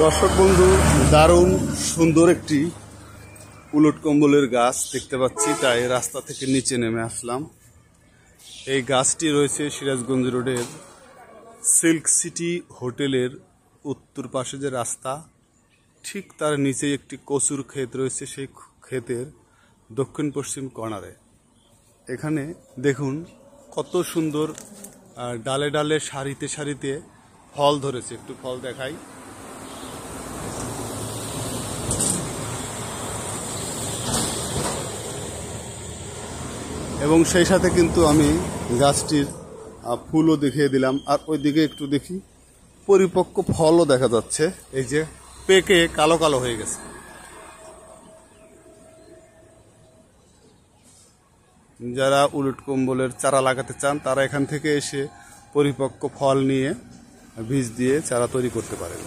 দর্শক বন্ধু, দারুণ সুন্দর একটি উলট কম্বলের গাছ দেখতে পাচ্ছি, তাই রাস্তা থেকে নিচে নেমে আসলাম। এই গাছটি রয়েছে সিরাজগঞ্জ রোডের সিল্ক সিটি হোটেলের উত্তর পাশে যে রাস্তা, ঠিক তার নিচে একটি কচুর ক্ষেত রয়েছে। সেই ক্ষেতের দক্ষিণ পশ্চিম কর্নারে এখানে দেখুন কত সুন্দর ডালে ডালে সারিতে সারিতে ফল ধরেছে। একটু ফল দেখাই। এবং সেই সাথে কিন্তু আমি গাছটির ফুলও দেখিয়ে দিলাম। আর ওইদিকে একটু দেখি, পরিপক্ক ফলও দেখা যাচ্ছে। এই যে পেকে কালো কালো হয়ে গেছে। যারা উলট কম্বলের চারা লাগাতে চান তারা এখান থেকে এসে পরিপক্ক ফল নিয়ে বীজ দিয়ে চারা তৈরি করতে পারেন।